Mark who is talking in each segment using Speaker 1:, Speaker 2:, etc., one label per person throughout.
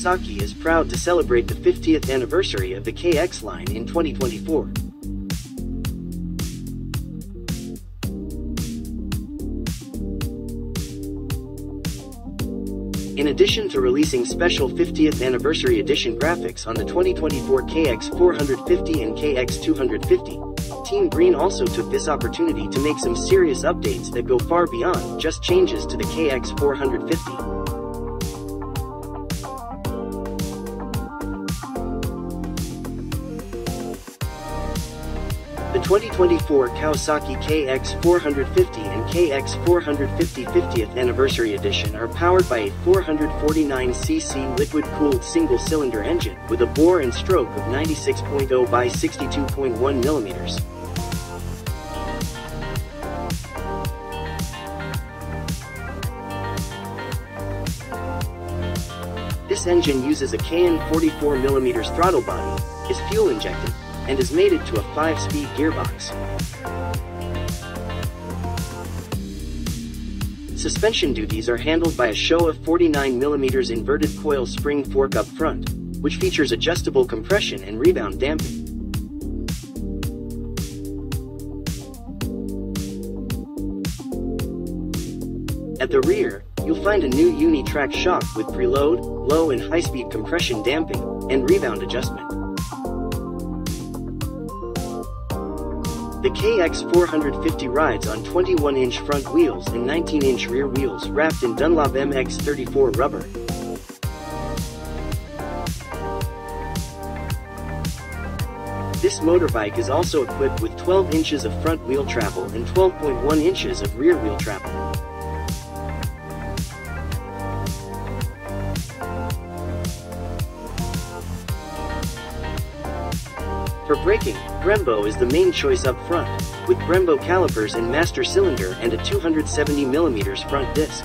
Speaker 1: Kawasaki is proud to celebrate the 50th anniversary of the KX line in 2024. In addition to releasing special 50th anniversary edition graphics on the 2024 KX450 and KX250, Team Green also took this opportunity to make some serious updates that go far beyond just changes to the KX450. The 2024 Kawasaki KX450 and KX450 50th Anniversary Edition are powered by a 449cc liquid-cooled single-cylinder engine with a bore and stroke of 96.0 by 62.1 millimeters. This engine uses a Keihin 44mm throttle body, is fuel-injected, and is mated to a 5-speed gearbox. Suspension duties are handled by a Showa 49mm inverted coil spring fork up front, which features adjustable compression and rebound damping. At the rear, you'll find a new Uni-Trak shock with preload, low and high-speed compression damping, and rebound adjustment. The KX450 rides on 21-inch front wheels and 19-inch rear wheels wrapped in Dunlop MX34 rubber. This motorbike is also equipped with 12 inches of front wheel travel and 12.1 inches of rear wheel travel. For braking, Brembo is the main choice up front, with Brembo calipers and master cylinder and a 270mm front disc.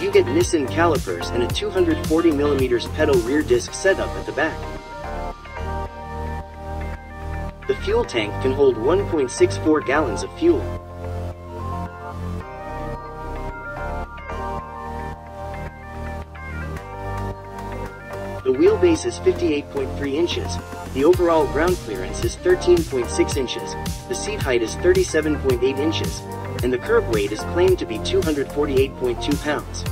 Speaker 1: You get Nissan calipers and a 240mm pedal rear disc setup at the back. The fuel tank can hold 1.64 gallons of fuel. The wheelbase is 58.3 inches, the overall ground clearance is 13.6 inches, the seat height is 37.8 inches, and the curb weight is claimed to be 248.2 pounds.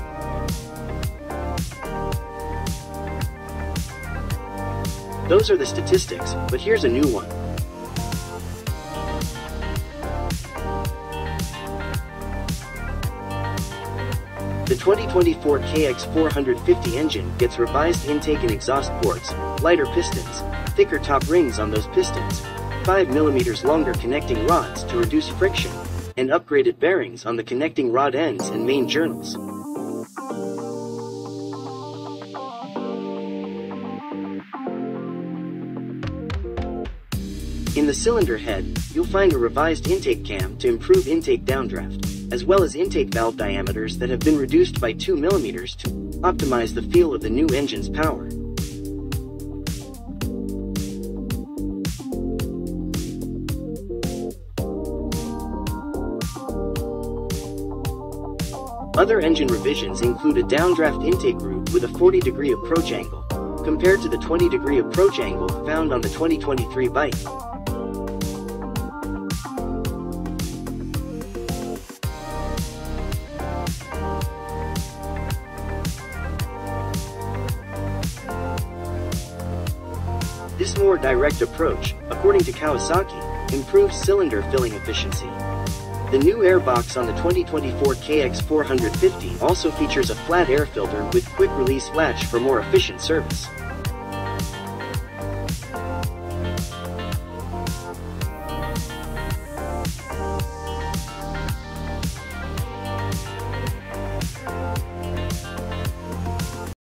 Speaker 1: Those are the statistics, but here's a new one. The 2024 KX450 engine gets revised intake and exhaust ports, lighter pistons, thicker top rings on those pistons, 5mm longer connecting rods to reduce friction, and upgraded bearings on the connecting rod ends and main journals. In the cylinder head, you'll find a revised intake cam to improve intake downdraft, as well as intake valve diameters that have been reduced by 2mm to optimize the feel of the new engine's power. Other engine revisions include a downdraft intake route with a 40-degree approach angle, compared to the 20-degree approach angle found on the 2023 bike. This more direct approach, according to Kawasaki, improves cylinder filling efficiency. The new airbox on the 2024 KX450 also features a flat air filter with quick release latch for more efficient service.